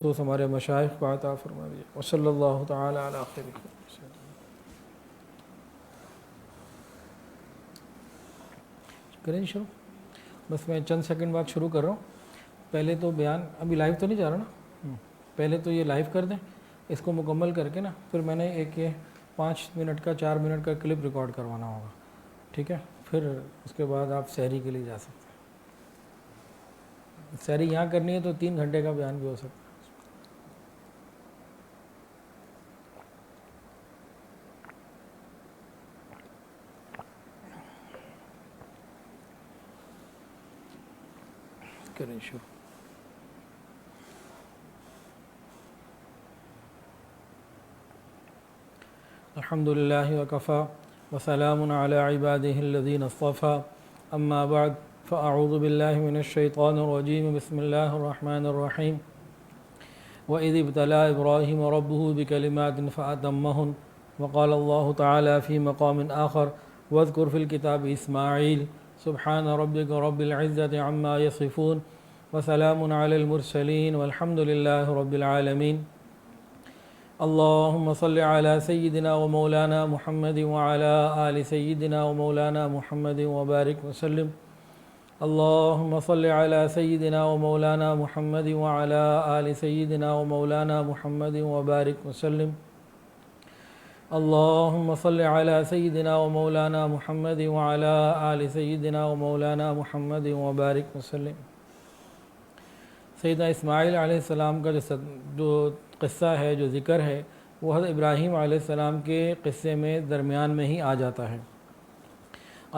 تو ہمارے مشائخ کو عطا فرما دیجیے وصلی اللہ تعالی علی خیر کریں شروع. بس میں چند سیکنڈ بعد شروع کر رہا ہوں. پہلے تو بیان ابھی لائیو تو نہیں جا رہا نا, پہلے تو یہ لائیو کر دیں, اس کو مکمل کر کے نا پھر میں نے ایک یہ 5 منٹ کا 4 منٹ کا کلپ ریکارڈ کروانا ہوگا, ٹھیک ہے. پھر اس کے بعد آپ سحری کے لیے جا سکتے ہیں. سحری یہاں کرنی ہے تو 3 گھنٹے کا بیان بھی ہو سکتا ہے. کریں شروع. الحمد للہ وکفا وسلام علی عبادہ الذین اصطفى اما بعد فاعوذ باللہ من الشیطان الرجیم بسم اللہ الرحمن الرحیم. وَإِذِ ابْتَلَىٰ إِبْرَاهِيمَ رَبُّهُ بِكَلِمَاتٍ فَأَتَمَّهُنَّ وَقَالَ اللَّهُ تَعَالَىٰ فِي مَقَامٍ آخَرَ وَاذْكُرْ فِي الْكِتَابِ إِسْمَاعِيلَ سُبْحَانَ رَبِّكَ رَبِّ الْعِزَّةِ عَمَّا يَصِفُونَ وَسَلَامٌ عَلَى الْمُرْسَلِينَ وَالْحَمْدُ لِلَّهِ رَبِّ الْعَالَمِينَ. اللهم صل على سيدنا ومولانا محمد وعلى آل سيدنا ومولانا محمد وبارك وسلم. اللهم صل على سيدنا ومولانا محمد وعلى آل سيدنا ومولانا محمد وبارك وسلم. اللهم صل على سيدنا ومولانا محمد وعلى آل سيدنا ومولانا محمد وبارك وسلم. سیدنا اسماعیل علیہ السلام کا جو قصہ ہے, جو ذکر ہے, وہ حضرت ابراہیم علیہ السلام کے قصے میں درمیان میں ہی آ جاتا ہے.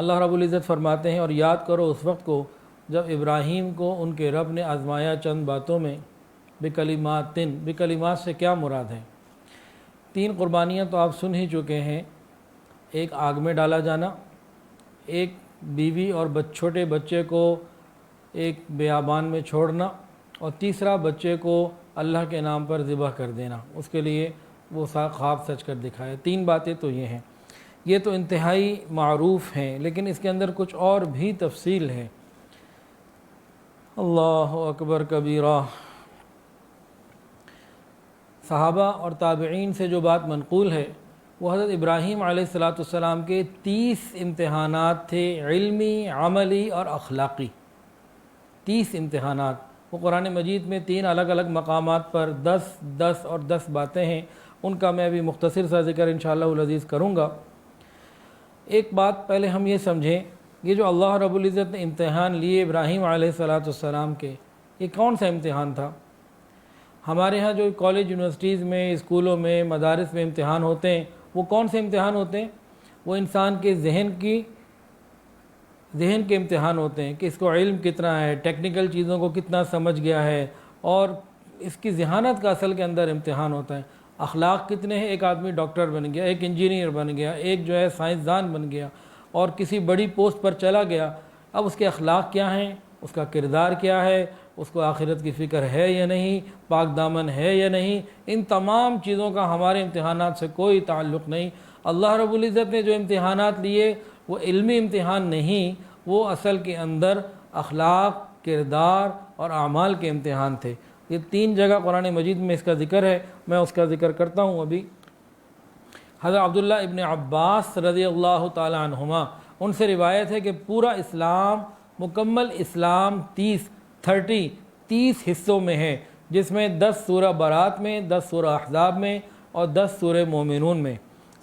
اللہ رب العزت فرماتے ہیں, اور یاد کرو اس وقت کو جب ابراہیم کو ان کے رب نے آزمایا چند باتوں میں. بکلمات سے کیا مراد ہے؟ 3 قربانیاں تو آپ سن ہی چکے ہیں. ایک آگ میں ڈالا جانا, ایک بیوی اور چھوٹے بچے کو ایک بیابان میں چھوڑنا, اور تیسرا بچے کو اللہ کے نام پر ذبح کر دینا. اس کے لیے وہ خواب سچ کر دکھائے. 3 باتیں تو یہ ہیں. یہ تو انتہائی معروف ہیں, لیکن اس کے اندر کچھ اور بھی تفصیل ہے. اللہ اکبر کبیرہ. صحابہ اور تابعین سے جو بات منقول ہے وہ حضرت ابراہیم علیہ السلام کے 30 امتحانات تھے, علمی, عملی اور اخلاقی. 30 امتحانات. وہ قرآن مجید میں 3 الگ الگ مقامات پر 10 اور 10 باتیں ہیں. ان کا میں ابھی مختصر سا ذکر انشاءاللہ العزیز کروں گا. ایک بات پہلے ہم یہ سمجھیں, یہ جو اللہ رب العزت نے امتحان لیے ابراہیم علیہ السلام کے, یہ کون سا امتحان تھا؟ ہمارے ہاں جو کالج یونیورسٹیز میں, اسکولوں میں, مدارس میں امتحان ہوتے ہیں, وہ کون سے امتحان ہوتے ہیں؟ وہ انسان کے ذہن کے امتحان ہوتے ہیں کہ اس کو علم کتنا ہے, ٹیکنیکل چیزوں کو کتنا سمجھ گیا ہے, اور اس کی ذہانت کا اصل کے اندر امتحان ہوتا ہے. اخلاق کتنے ہیں؟ ایک آدمی ڈاکٹر بن گیا, ایک انجینئر بن گیا, ایک جو ہے سائنسدان بن گیا, اور کسی بڑی پوسٹ پر چلا گیا. اب اس کے اخلاق کیا ہیں, اس کا کردار کیا ہے, اس کو آخرت کی فکر ہے یا نہیں, پاک دامن ہے یا نہیں, ان تمام چیزوں کا ہمارے امتحانات سے کوئی تعلق نہیں. اللہ رب العزت نے جو امتحانات لیے وہ علمی امتحان نہیں, وہ اصل کے اندر اخلاق, کردار اور اعمال کے امتحان تھے. یہ 3 جگہ قرآن مجید میں اس کا ذکر ہے. میں اس کا ذکر کرتا ہوں ابھی. حضرت عبداللہ ابن عباس رضی اللہ تعالی عنہما, ان سے روایت ہے کہ پورا اسلام, مکمل اسلام 30 حصوں میں ہے, جس میں 10 سورہ برات میں, 10 سورہ احزاب میں, اور 10 سورہ مومنون میں.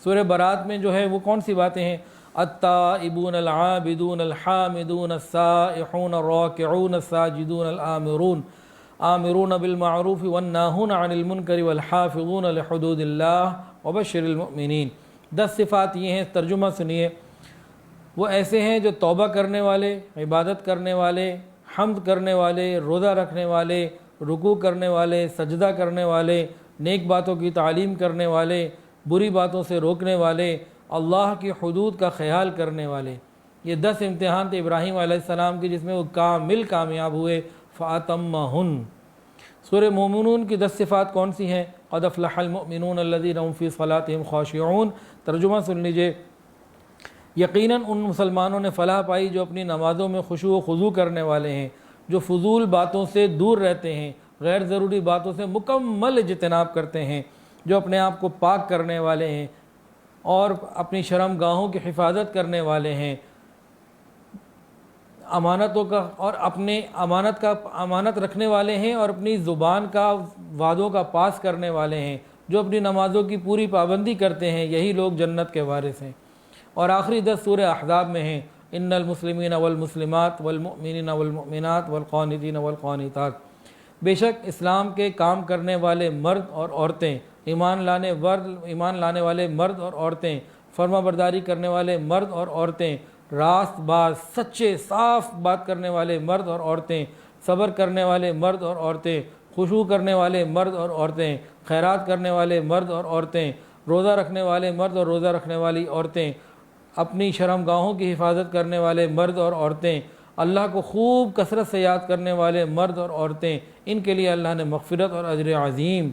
سورہ برات میں جو ہے وہ کون سی باتیں ہیں؟ التائبون العابدون الحامدون السائحون الراکعون الساجدون الآمرون آمرون بالمعروف والناہون عن المنکر والحافظون لحدود اللہ وبشر المؤمنین. 10 صفات یہ ہیں. ترجمہ سنیے. وہ ایسے ہیں جو توبہ کرنے والے, عبادت کرنے والے, حمد کرنے والے, روزہ رکھنے والے, رکوع کرنے والے, سجدہ کرنے والے, نیک باتوں کی تعلیم کرنے والے, بری باتوں سے روکنے والے, اللہ کی حدود کا خیال کرنے والے. یہ 10 امتحان تھے ابراہیم علیہ السلام کے, جس میں وہ کامل کامیاب ہوئے. فَأَتَمَّهُنَّ. سورہ مومنون کی 10 صفات کون سی ہیں؟ قَدْ أَفْلَحَ الْمُؤْمِنُونَ الَّذِينَ هُمْ فِي صَلَاتِهِمْ خَاشِعُونَ. ترجمہ سن لیجئے. یقیناً ان مسلمانوں نے فلاح پائی جو اپنی نمازوں میں خشوع و خضوع کرنے والے ہیں, جو فضول باتوں سے دور رہتے ہیں, غیر ضروری باتوں سے مکمل اجتناب کرتے ہیں، جو اپنے آپ کو پاک کرنے والے ہیں اور اپنی شرم گاہوں کی حفاظت کرنے والے ہیں، امانتوں کا اور اپنے امانت رکھنے والے ہیں اور اپنی زبان کا وعدوں کا پاس کرنے والے ہیں، جو اپنی نمازوں کی پوری پابندی کرتے ہیں، یہی لوگ جنت کے وارث ہیں۔ اور آخری 10 سورہ احزاب میں ہیں، ان المسلمین والمسلمات والمؤمنین والمؤمنات والقانتین والقانتات، بے شک اسلام کے کام کرنے والے مرد اور عورتیں، ایمان لانے والے مرد اور عورتیں، فرما برداری کرنے والے مرد اور عورتیں، راست باز سچے صاف بات کرنے والے مرد اور عورتیں، صبر کرنے والے مرد اور عورتیں، خشوع کرنے والے مرد اور عورتیں، خیرات کرنے والے مرد اور عورتیں، روزہ رکھنے والے مرد اور روزہ رکھنے والی عورتیں، اپنی شرم گاہوں کی حفاظت کرنے والے مرد اور عورتیں، اللہ کو خوب کثرت سے یاد کرنے والے مرد اور عورتیں، ان کے لیے اللہ نے مغفرت اور اجر عظیم۔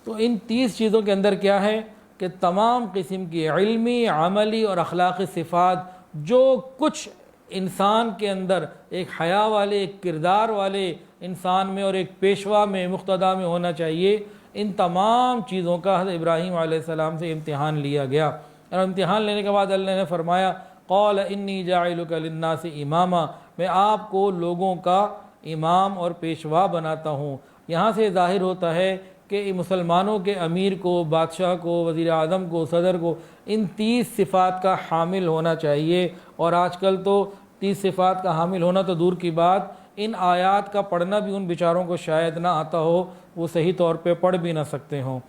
تو ان 30 چیزوں کے اندر کیا ہے کہ تمام قسم کی علمی، عملی اور اخلاقی صفات، جو کچھ انسان کے اندر ایک حیا والے، ایک کردار والے انسان میں اور ایک پیشوا میں، مقتدا میں ہونا چاہیے، ان تمام چیزوں کا حضرت ابراہیم علیہ السلام سے امتحان لیا گیا۔ اور امتحان لینے کے بعد اللہ نے فرمایا قال انی جاعلک للناس اماما، میں آپ کو لوگوں کا امام اور پیشوا بناتا ہوں۔ یہاں سے ظاہر ہوتا ہے کہ مسلمانوں کے امیر کو، بادشاہ کو، وزیر اعظم کو، صدر کو ان 30 صفات کا حامل ہونا چاہیے۔ اور آج کل تو 30 صفات کا حامل ہونا تو دور کی بات، ان آیات کا پڑھنا بھی ان بیچاروں کو شاید نہ آتا ہو، وہ صحیح طور پہ پڑھ بھی نہ سکتے ہوں،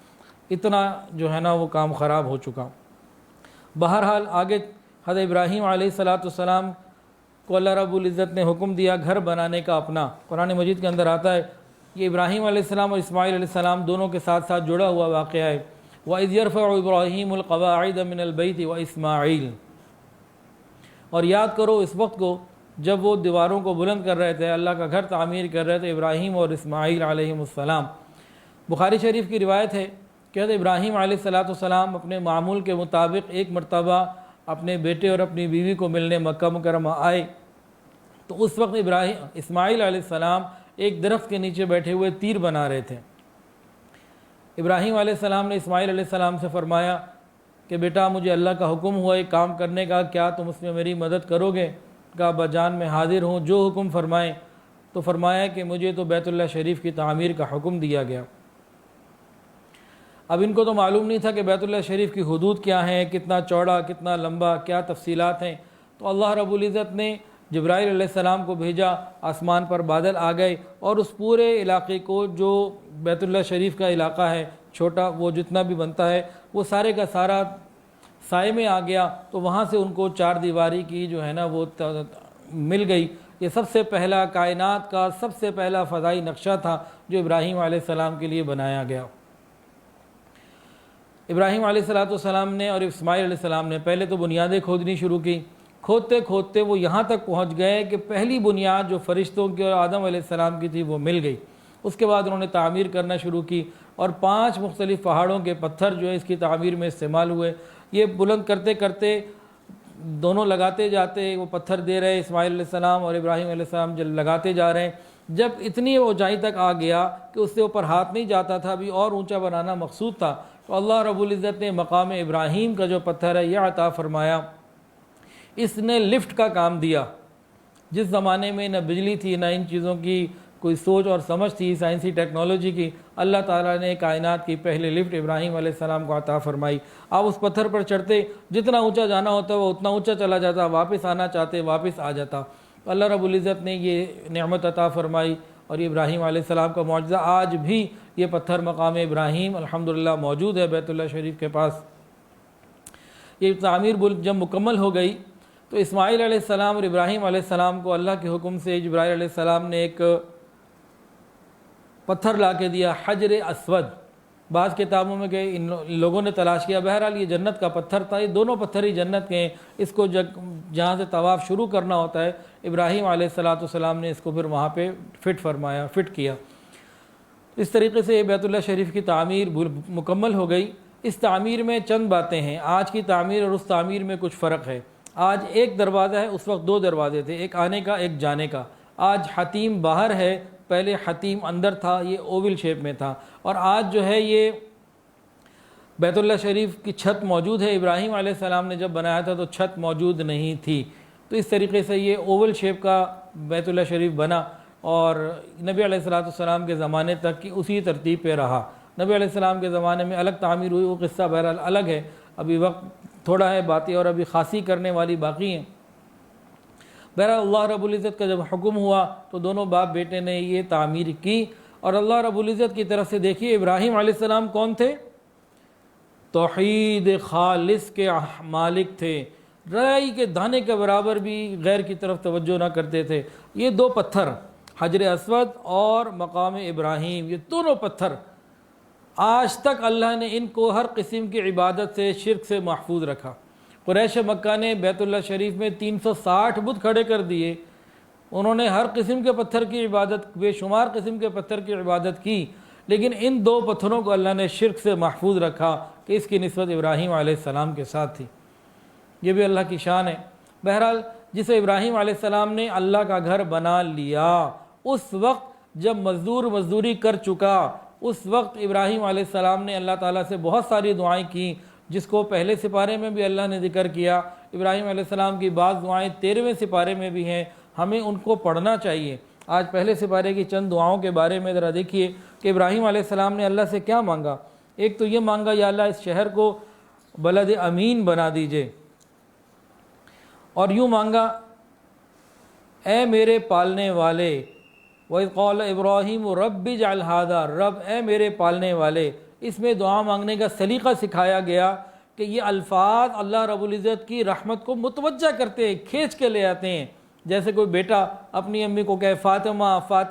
اتنا جو ہے نا وہ کام خراب ہو چکا۔ بہرحال آگے حضرت ابراہیم علیہ السلام کو اللہ رب العزت نے حکم دیا گھر بنانے کا اپنا۔ قرآن مجید کے اندر آتا ہے، یہ ابراہیم علیہ السلام اور اسماعیل علیہ السلام دونوں کے ساتھ ساتھ جڑا ہوا واقعہ ہے۔ وَإِذْ يَرْفَعُ إِبْرَاهِيمُ الْقَوَاعِدَ مِنَ الْبَيْتِ وَإِسْمَاعِيلُ، اور یاد کرو اس وقت کو جب وہ دیواروں کو بلند کر رہے تھے، اللہ کا گھر تعمیر کر رہے تھے ابراہیم اور اسماعیل علیہ السلام۔ بخاری شریف کی روایت ہے کہ حضرت ابراہیم علیہ السلام اپنے معمول کے مطابق ایک مرتبہ اپنے بیٹے اور اپنی بیوی کو ملنے مکہ مکرمہ آئے، تو اس وقت اسماعیل علیہ السلام ایک درخت کے نیچے بیٹھے ہوئے تیر بنا رہے تھے۔ ابراہیم علیہ السلام نے اسماعیل علیہ السلام سے فرمایا کہ بیٹا مجھے اللہ کا حکم ہوا ایک کام کرنے کا، کیا تم اس میں میری مدد کرو گے؟ کہا ابا جان میں حاضر ہوں، جو حکم فرمائیں۔ تو فرمایا کہ مجھے تو بیت اللہ شریف کی تعمیر کا حکم دیا گیا۔ اب ان کو تو معلوم نہیں تھا کہ بیت اللہ شریف کی حدود کیا ہیں، کتنا چوڑا، کتنا لمبا، کیا تفصیلات ہیں۔ تو اللہ رب العزت نے جبرائیل علیہ السلام کو بھیجا، آسمان پر بادل آ گئے اور اس پورے علاقے کو، جو بیت اللہ شریف کا علاقہ ہے چھوٹا، وہ جتنا بھی بنتا ہے وہ سارے کا سارا سائے میں آ گیا۔ تو وہاں سے ان کو 4 دیواری کی جو ہے نا وہ مل گئی۔ یہ سب سے پہلا کائنات کا سب سے پہلا فضائی نقشہ تھا جو ابراہیم علیہ السلام کے لیے بنایا گیا۔ ابراہیم علیہ السلام نے اور اسماعیل علیہ السلام نے پہلے تو بنیادیں کھودنی شروع کی۔ کھودتے کھودتے وہ یہاں تک پہنچ گئے کہ پہلی بنیاد جو فرشتوں کی اور آدم علیہ السلام کی تھی وہ مل گئی۔ اس کے بعد انہوں نے تعمیر کرنا شروع کی اور 5 مختلف پہاڑوں کے پتھر جو ہے اس کی تعمیر میں استعمال ہوئے۔ یہ بلند کرتے کرتے دونوں لگاتے جاتے، وہ پتھر دے رہے اسماعیل علیہ السلام اور ابراہیم علیہ السلام جب لگاتے جا رہے ہیں، جب اتنی اونچائی تک آ گیا کہ اس سے اوپر ہاتھ نہیں جاتا تھا، ابھی اور اونچا بنانا مقصود تھا، تو اللہ رب العزت نے مقام ابراہیم کا جو پتھر ہے یہ عطا فرمایا۔ اس نے لفٹ کا کام دیا۔ جس زمانے میں نہ بجلی تھی، نہ ان چیزوں کی کوئی سوچ اور سمجھ تھی سائنسی ٹیکنالوجی کی، اللہ تعالیٰ نے کائنات کی پہلے لفٹ ابراہیم علیہ السلام کو عطا فرمائی۔ آپ اس پتھر پر چڑھتے، جتنا اونچا جانا ہوتا وہ اتنا اونچا چلا جاتا، واپس آنا چاہتے واپس آ جاتا۔ تو اللہ رب العزت نے یہ نعمت عطا فرمائی اور یہ ابراہیم علیہ السلام کا معجزہ آج بھی یہ پتھر مقام ابراہیم الحمدللہ موجود ہے بیت اللہ شریف کے پاس۔ یہ تعمیر جب مکمل ہو گئی تو اسماعیل علیہ السلام اور ابراہیم علیہ السلام کو اللہ کے حکم سے جبرائیل علیہ السلام نے ایک پتھر لا کے دیا، حجر اسود۔ بعض کتابوں میں کہ ان لوگوں نے تلاش کیا، بہرحال یہ جنت کا پتھر تھا، یہ دونوں پتھر ہی جنت کے ہیں۔ اس کو جہاں سے طواف شروع کرنا ہوتا ہے، ابراہیم علیہ السلام نے اس کو پھر وہاں پہ فٹ کیا۔ اس طریقے سے بیت اللہ شریف کی تعمیر مکمل ہو گئی۔ اس تعمیر میں چند باتیں ہیں، آج کی تعمیر اور اس تعمیر میں کچھ فرق ہے۔ آج ایک دروازہ ہے، اس وقت 2 دروازے تھے، ایک آنے کا ایک جانے کا۔ آج حتیم باہر ہے، پہلے حتیم اندر تھا، یہ اوول شیپ میں تھا، اور آج جو ہے یہ بیت اللہ شریف کی چھت موجود ہے۔ ابراہیم علیہ السلام نے جب بنایا تھا تو چھت موجود نہیں تھی، تو اس طریقے سے یہ اوول شیپ کا بیت اللہ شریف بنا، اور نبی علیہ السلام کے زمانے تک کی اسی ترتیب پہ رہا۔ نبی علیہ السلام کے زمانے میں الگ تعمیر ہوئی، وہ قصہ بہرحال الگ ہے، ابھی وقت تھوڑا ہے، باتیں اور ابھی خاصی کرنے والی باقی ہیں۔ بہرحال اللہ رب العزت کا جب حکم ہوا تو دونوں باپ بیٹے نے یہ تعمیر کی، اور اللہ رب العزت کی طرف سے دیکھیے ابراہیم علیہ السلام کون تھے؟ توحید خالص کے مالک تھے، رائی کے دانے کے برابر بھی غیر کی طرف توجہ نہ کرتے تھے۔ یہ دو پتھر، حجر اسود اور مقام ابراہیم، یہ دونوں پتھر آج تک اللہ نے ان کو ہر قسم کی عبادت سے، شرک سے محفوظ رکھا۔ قریش مکہ نے بیت اللہ شریف میں 360 بت کھڑے کر دیے، انہوں نے ہر قسم کے پتھر کی عبادت، بے شمار قسم کے پتھر کی عبادت کی، لیکن ان دو پتھروں کو اللہ نے شرک سے محفوظ رکھا کہ اس کی نسبت ابراہیم علیہ السلام کے ساتھ تھی۔ یہ بھی اللہ کی شان ہے۔ بہرحال جسے ابراہیم علیہ السلام نے اللہ کا گھر بنا لیا، اس وقت جب مزدوری کر چکا، اس وقت ابراہیم علیہ السلام نے اللہ تعالیٰ سے بہت ساری دعائیں کی، جس کو پہلے سپارے میں بھی اللہ نے ذکر کیا۔ ابراہیم علیہ السلام کی بعض دعائیں 13ویں سپارے میں بھی ہیں، ہمیں ان کو پڑھنا چاہیے۔ آج پہلے سپارے کی چند دعاؤں کے بارے میں ذرا دیکھیے کہ ابراہیم علیہ السلام نے اللہ سے کیا مانگا۔ ایک تو یہ مانگا، یا اللہ اس شہر کو بلد امین بنا دیجئے، اور یوں مانگا اے میرے پالنے والے، وَإِذْ قَالَ إِبْرَاهِيمُ رَبِّ اجْعَلْ هَٰذَا، رب اے میرے پالنے والے۔ اس میں دعا مانگنے کا سلیقہ سکھایا گیا کہ یہ الفاظ اللہ رب العزت کی رحمت کو متوجہ کرتے ہیں، کھینچ کے لے آتے ہیں، جیسے کوئی بیٹا اپنی امی کو کہے فاطمہ فاطمہ